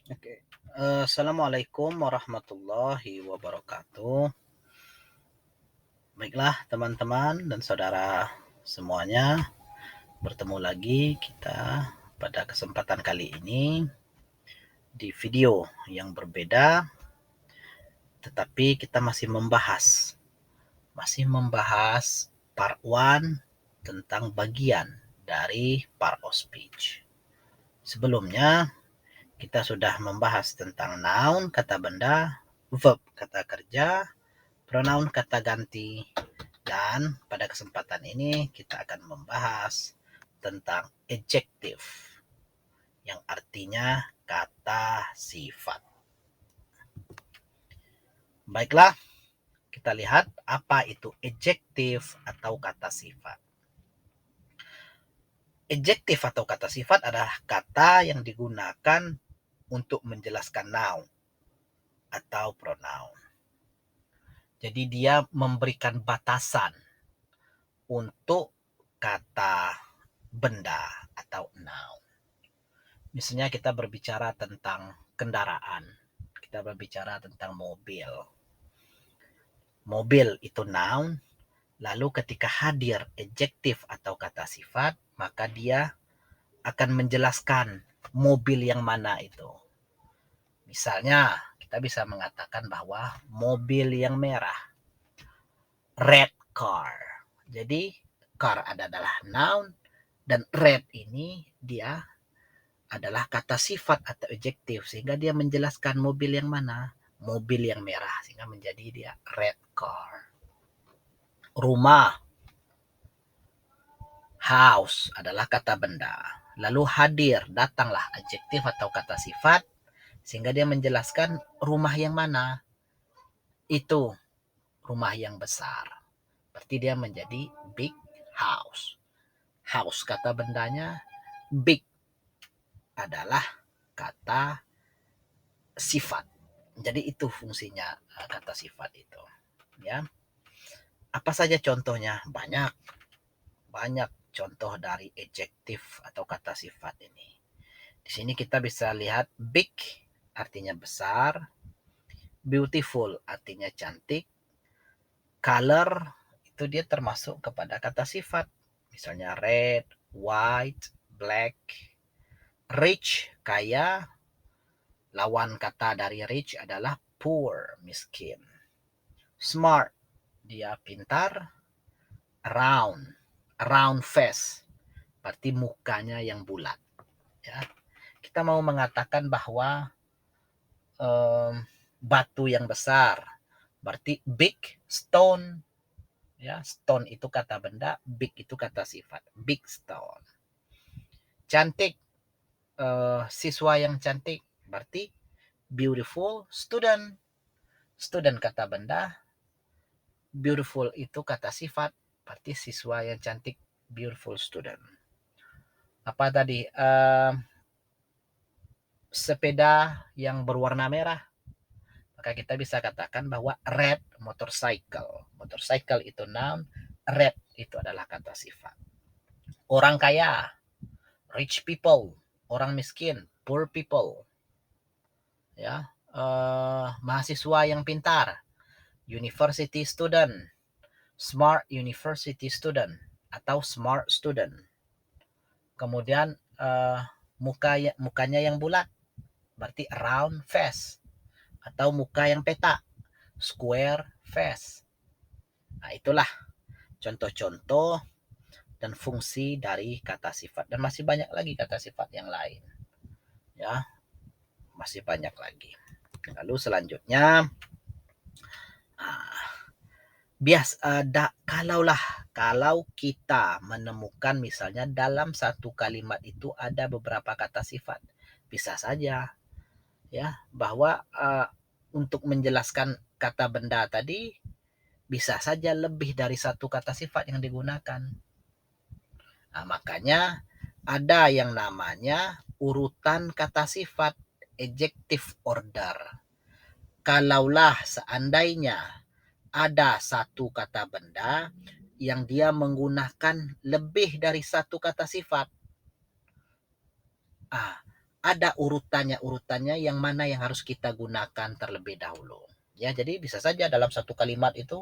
Oke. Assalamualaikum warahmatullahi wabarakatuh. Baiklah teman-teman dan saudara semuanya, bertemu lagi kita pada kesempatan kali ini di video yang berbeda, tetapi kita masih membahas part 1 tentang bagian dari part of speech. Sebelumnya kita sudah membahas tentang noun, kata benda, verb, kata kerja, pronoun, kata ganti, dan pada kesempatan ini kita akan membahas tentang adjective yang artinya kata sifat. Baiklah, kita lihat apa itu adjective atau kata sifat. Adjective atau kata sifat adalah kata yang digunakan untuk menjelaskan noun atau pronoun. Jadi dia memberikan batasan untuk kata benda atau noun. Misalnya kita berbicara tentang kendaraan, kita berbicara tentang mobil. Mobil itu noun, lalu ketika hadir adjektif atau kata sifat, maka dia akan menjelaskan mobil yang mana itu. Misalnya, kita bisa mengatakan bahwa mobil yang merah, red car. Jadi, car adalah noun, dan red ini dia adalah kata sifat atau adjektif, sehingga dia menjelaskan mobil yang mana, mobil yang merah, sehingga menjadi dia red car. Rumah, house adalah kata benda, lalu hadir, datanglah adjektif atau kata sifat, sehingga dia menjelaskan rumah yang mana, itu rumah yang besar, berarti dia menjadi big house. House kata bendanya, big adalah kata sifat. Jadi itu fungsinya kata sifat itu, ya. Apa saja contohnya? Banyak contoh dari adjektif atau kata sifat ini. Di sini kita bisa lihat big artinya besar, beautiful artinya cantik, color itu dia termasuk kepada kata sifat. Misalnya red, white, black. Rich, kaya. Lawan kata dari rich adalah poor, miskin. Smart, dia pintar. Round face, berarti mukanya yang bulat, ya. Kita mau mengatakan bahwa batu yang besar, berarti big stone, ya. Stone itu kata benda, big itu kata sifat, big stone. Cantik, siswa yang cantik, berarti beautiful student. Student kata benda, beautiful itu kata sifat, berarti siswa yang cantik, beautiful student. Apa tadi? Sepeda yang berwarna merah, maka kita bisa katakan bahwa red motorcycle. Motorcycle itu noun, red itu adalah kata sifat. Orang kaya, rich people. Orang miskin, poor people. Ya, mahasiswa yang pintar, university student, smart university student atau smart student. Kemudian mukanya yang bulat, berarti round face, atau muka yang peta, square face. Nah, itulah contoh-contoh dan fungsi dari kata sifat, dan masih banyak lagi kata sifat yang lain, ya, masih banyak lagi. Lalu selanjutnya, kalau kita menemukan misalnya dalam satu kalimat itu ada beberapa kata sifat, bisa saja, ya, bahwa untuk menjelaskan kata benda tadi bisa saja lebih dari satu kata sifat yang digunakan. Nah, makanya ada yang namanya urutan kata sifat, adjective order. Kalaulah seandainya ada satu kata benda yang dia menggunakan lebih dari satu kata sifat, ada urutannya yang mana yang harus kita gunakan terlebih dahulu. Ya, jadi bisa saja dalam satu kalimat itu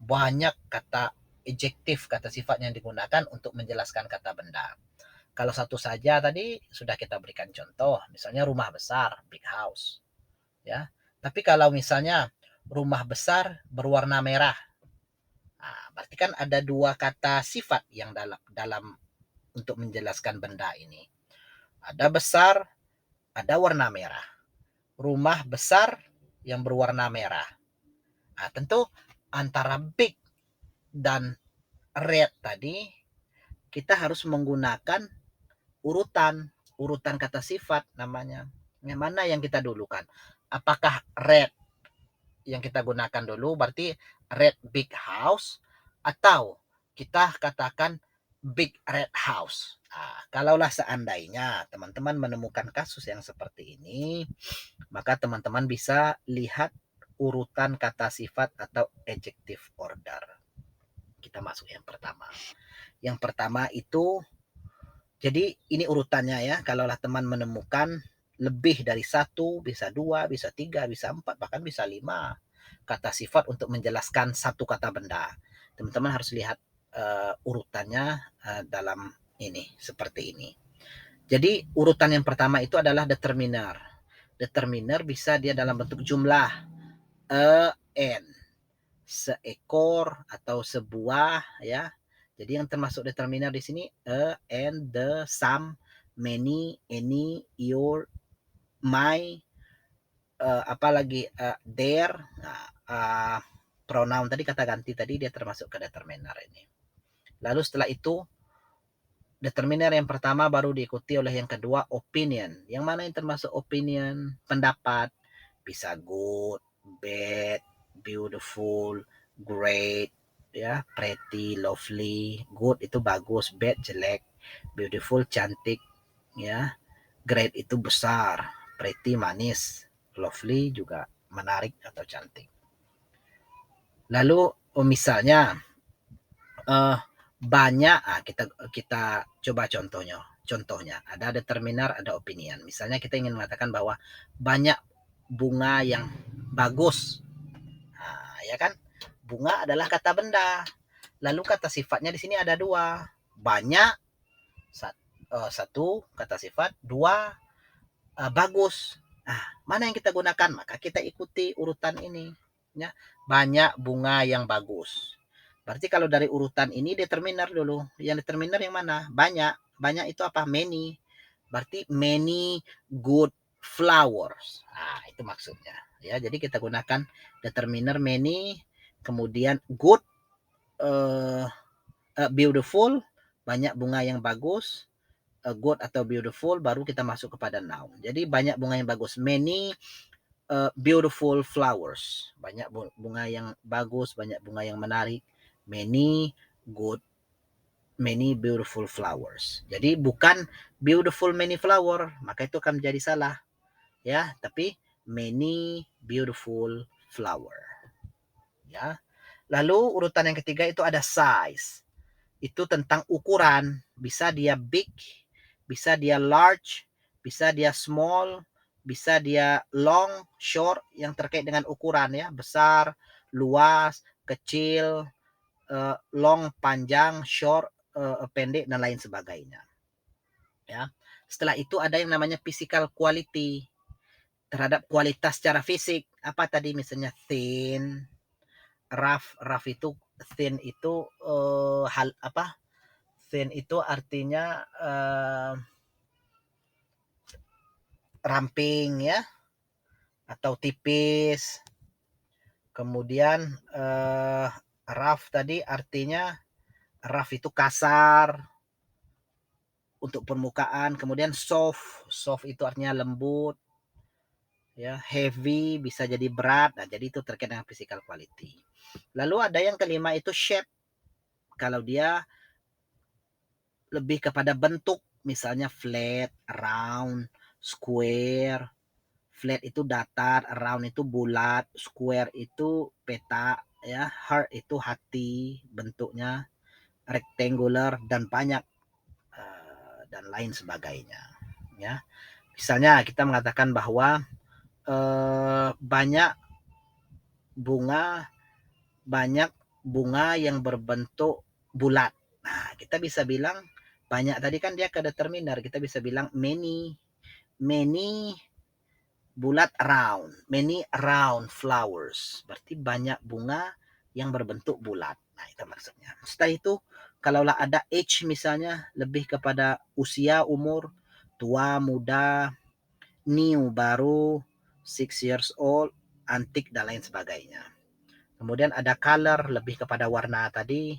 banyak kata adjektif, kata sifat yang digunakan untuk menjelaskan kata benda. Kalau satu saja tadi sudah kita berikan contoh, misalnya rumah besar, big house, ya. Tapi kalau misalnya rumah besar berwarna merah, nah, berarti kan ada dua kata sifat yang dalam untuk menjelaskan benda ini. Ada besar, ada warna merah. Rumah besar yang berwarna merah. Nah, tentu antara big dan red tadi kita harus menggunakan urutan kata sifat namanya. Yang mana yang kita dulukan? Apakah red yang kita gunakan dulu berarti red big house, atau kita katakan big red house. Nah, kalaulah seandainya teman-teman menemukan kasus yang seperti ini, maka teman-teman bisa lihat urutan kata sifat atau adjective order. Kita masuk yang pertama. Yang pertama itu, jadi ini urutannya ya, kalaulah teman menemukan lebih dari satu, bisa dua, bisa tiga, bisa empat, bahkan bisa lima kata sifat untuk menjelaskan satu kata benda. Teman-teman harus lihat urutannya dalam ini, seperti ini. Jadi urutan yang pertama itu adalah determiner. Determiner bisa dia dalam bentuk jumlah, an, seekor atau sebuah ya. Jadi yang termasuk determiner di sini and, the, some, many, any, your, my, apalagi their. Nah, pronoun tadi, kata ganti tadi, dia termasuk ke determiner ini. Lalu setelah itu determiner yang pertama baru diikuti oleh yang kedua opinion. Yang mana yang termasuk opinion? Pendapat. Bisa good, bad, beautiful, great, ya, pretty, lovely. Good itu bagus, bad jelek, beautiful cantik, ya. Great itu besar, pretty manis, lovely juga menarik atau cantik. Lalu misalnya banyak, kita coba contohnya ada determiner, ada opinion. Misalnya kita ingin mengatakan bahwa banyak bunga yang bagus. Nah, ya kan? Bunga adalah kata benda. Lalu kata sifatnya di sini ada dua. Banyak, satu kata sifat, dua bagus. Nah, mana yang kita gunakan? Maka kita ikuti urutan ini. Ya. Banyak bunga yang bagus. Berarti kalau dari urutan ini determiner dulu. Yang determiner yang mana? Banyak. Banyak itu apa? Many. Berarti many good flowers. Nah, itu maksudnya. Ya, jadi kita gunakan determiner many, kemudian good, beautiful, banyak bunga yang bagus, good atau beautiful, baru kita masuk kepada noun. Jadi banyak bunga yang bagus. Many beautiful flowers. Banyak bunga yang bagus, banyak bunga yang menarik. Many good, many beautiful flowers. Jadi bukan beautiful many flower, maka itu akan menjadi salah. Ya, tapi many beautiful flower. Ya. Lalu urutan yang ketiga itu ada size. Itu tentang ukuran. Bisa dia big, bisa dia large, bisa dia small, bisa dia long, short, yang terkait dengan ukuran ya, besar, luas, kecil, long, panjang, short, pendek, dan lain sebagainya. Ya. Setelah itu ada yang namanya physical quality, terhadap kualitas secara fisik. Apa tadi? Misalnya thin, rough itu, thin itu hal apa? Thin itu artinya ramping ya, atau tipis. Kemudian rough tadi artinya, rough itu kasar untuk permukaan. Kemudian soft itu artinya lembut ya. Heavy bisa jadi berat. Nah, jadi itu terkait dengan physical quality. Lalu ada yang kelima itu shape. Kalau dia lebih kepada bentuk, misalnya flat, round, square. Flat itu datar, round itu bulat, square itu peta, ya, heart itu hati bentuknya, rectangular, dan banyak dan lain sebagainya, ya. Misalnya kita mengatakan bahwa banyak bunga yang berbentuk bulat. Nah, kita bisa bilang banyak tadi kan dia ke determiner. Kita bisa bilang many bulat round, many round flowers. Berarti banyak bunga yang berbentuk bulat. Nah, itu maksudnya. Setelah itu, kalaulah ada age misalnya, lebih kepada usia, umur, tua, muda, new, baru, 6 years old, antik, dan lain sebagainya. Kemudian ada color, lebih kepada warna tadi.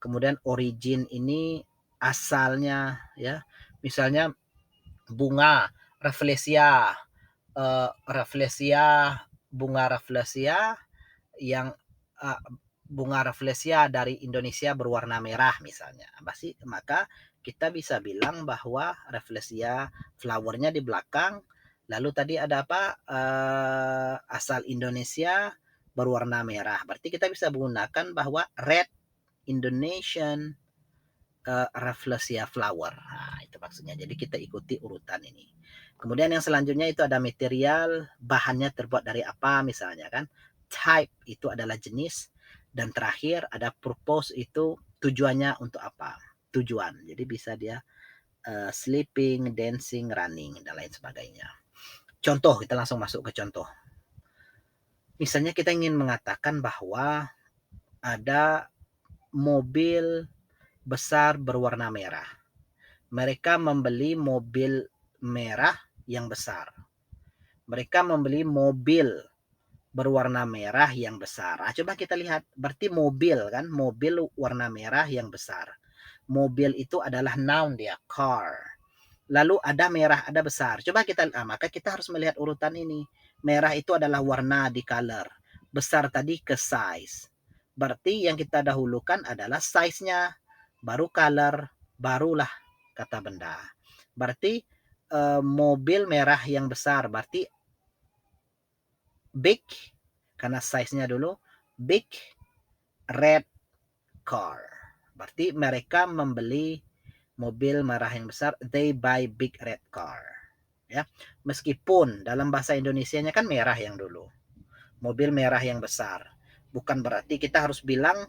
Kemudian origin ini asalnya, ya. Misalnya bunga Rafflesia, bunga Rafflesia yang bunga Rafflesia dari Indonesia berwarna merah misalnya. Maka kita bisa bilang bahwa Rafflesia flowernya di belakang, lalu tadi ada apa? Asal Indonesia berwarna merah. Berarti kita bisa menggunakan bahwa red Indonesian Rafflesia flower. Nah, itu maksudnya. Jadi kita ikuti urutan ini. Kemudian yang selanjutnya itu ada material, bahannya terbuat dari apa misalnya kan. Type itu adalah jenis, dan terakhir ada purpose itu tujuannya untuk apa. Tujuan. Jadi bisa dia sleeping, dancing, running, dan lain sebagainya. Contoh, kita langsung masuk ke contoh. Misalnya kita ingin mengatakan bahwa ada mobil besar berwarna merah. Mereka membeli mobil merah yang besar. Mereka membeli mobil berwarna merah yang besar. Coba kita lihat, berarti mobil kan, mobil warna merah yang besar. Mobil itu adalah noun dia, car. Lalu ada merah, ada besar. Coba kita, maka kita harus melihat urutan ini. Merah itu adalah warna di color. Besar tadi ke size. Berarti yang kita dahulukan adalah size-nya, baru color, barulah kata benda. Berarti mobil merah yang besar, berarti big, karena size-nya dulu, big red car. Berarti mereka membeli mobil merah yang besar, they buy big red car. Ya, meskipun dalam bahasa Indonesianya kan merah yang dulu, mobil merah yang besar, bukan berarti kita harus bilang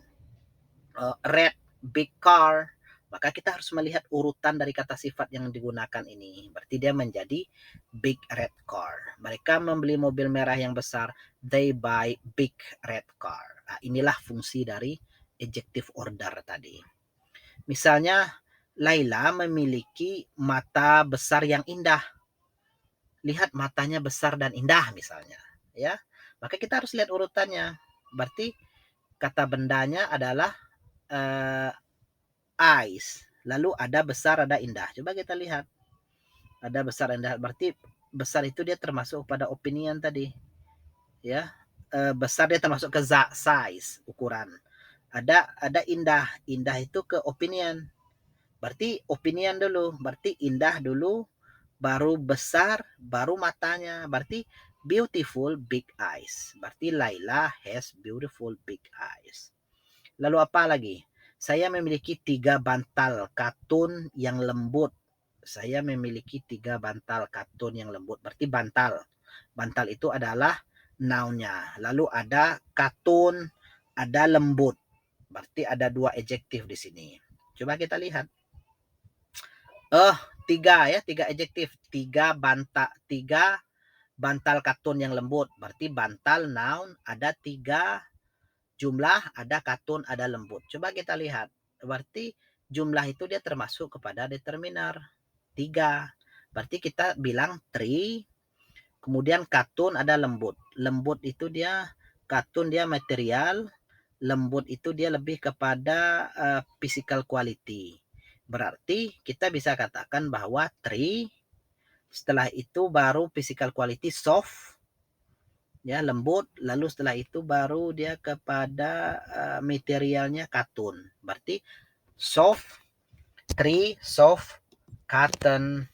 red big car. Maka kita harus melihat urutan dari kata sifat yang digunakan ini. Berarti dia menjadi big red car. Mereka membeli mobil merah yang besar, they buy big red car. Nah, inilah fungsi dari adjective order tadi. Misalnya Laila memiliki mata besar yang indah. Lihat matanya besar dan indah misalnya, ya. Maka kita harus lihat urutannya. Berarti kata bendanya adalah eyes. Lalu ada besar, ada indah. Coba kita lihat. Ada besar, indah. Berarti besar itu dia termasuk pada opinion tadi. Ya. Besar dia termasuk ke size, ukuran. Ada indah. Indah itu ke opinion. Berarti opinion dulu. Berarti indah dulu, baru besar, baru matanya. Berarti beautiful big eyes. Berarti Laila has beautiful big eyes. Lalu apa lagi? Saya memiliki 3 bantal katun yang lembut. Saya memiliki 3 bantal katun yang lembut. Berarti bantal. Bantal itu adalah noun-nya. Lalu ada katun, ada lembut. Berarti ada 2 adjektif di sini. Coba kita lihat. 3 ya, 3 adjektif. 3 bantal katun yang lembut. Berarti bantal noun, ada 3 jumlah, ada katun, ada lembut. Coba kita lihat. Berarti jumlah itu dia termasuk kepada determiner. 3. Berarti kita bilang 3. Kemudian katun ada lembut. Lembut itu dia, katun dia material. Lembut itu dia lebih kepada physical quality. Berarti kita bisa katakan bahwa 3. Setelah itu baru physical quality soft, ya lembut, lalu setelah itu baru dia kepada materialnya katun. Berarti soft, 3 soft cotton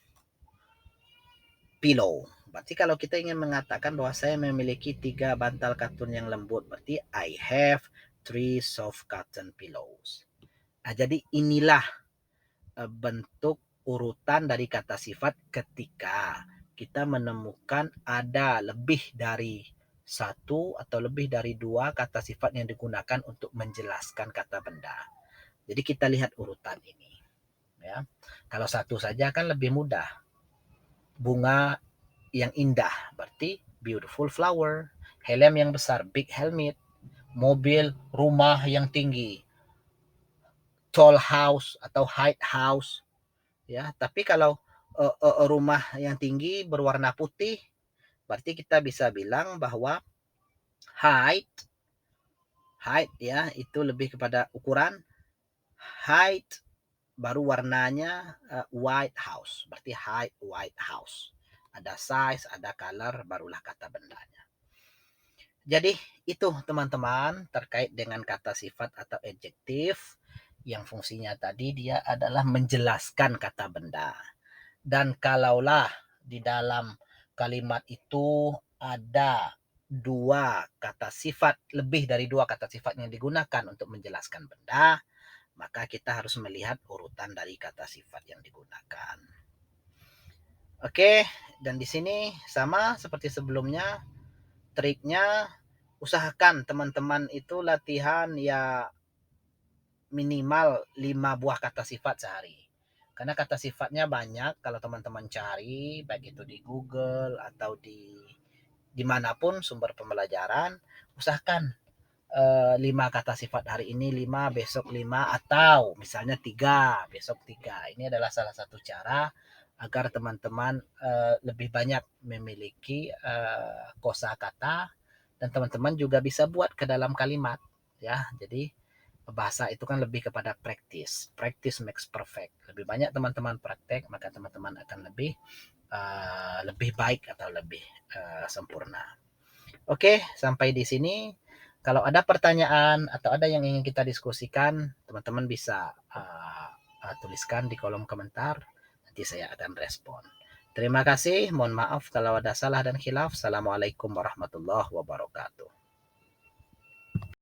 pillow. Berarti kalau kita ingin mengatakan bahwa saya memiliki 3 bantal katun yang lembut, berarti I have 3 soft cotton pillows. Nah, jadi inilah bentuk urutan dari kata sifat ketika kita menemukan ada lebih dari satu atau lebih dari dua kata sifat yang digunakan untuk menjelaskan kata benda. Jadi kita lihat urutan ini. Ya, kalau satu saja kan lebih mudah. Bunga yang indah berarti beautiful flower. Helm yang besar, big helmet. Mobil, rumah yang tinggi, tall house atau height house. Ya, tapi kalau rumah yang tinggi berwarna putih, berarti kita bisa bilang bahwa height height ya itu lebih kepada ukuran, height baru warnanya white house, berarti height white house. Ada size, ada color, barulah kata bendanya. Jadi itu teman-teman terkait dengan kata sifat atau adjektif yang fungsinya tadi dia adalah menjelaskan kata benda. Dan kalaulah di dalam kalimat itu ada dua kata sifat, lebih dari dua kata sifat yang digunakan untuk menjelaskan benda, maka kita harus melihat urutan dari kata sifat yang digunakan. Oke, dan di sini sama seperti sebelumnya, triknya usahakan teman-teman itu latihan ya minimal 5 buah kata sifat sehari. Karena kata sifatnya banyak kalau teman-teman cari, baik itu di Google atau dimanapun sumber pembelajaran, usahakan 5 kata sifat hari ini 5, besok 5, atau misalnya 3, besok 3. Ini adalah salah satu cara agar teman-teman lebih banyak memiliki kosakata dan teman-teman juga bisa buat ke dalam kalimat ya. Jadi bahasa itu kan lebih kepada practice. Practice makes perfect. Lebih banyak teman-teman praktek, maka teman-teman akan lebih baik atau lebih sempurna. Oke, sampai di sini. Kalau ada pertanyaan atau ada yang ingin kita diskusikan, teman-teman bisa tuliskan di kolom komentar. Nanti saya akan respon. Terima kasih. Mohon maaf kalau ada salah dan khilaf. Assalamualaikum warahmatullahi wabarakatuh.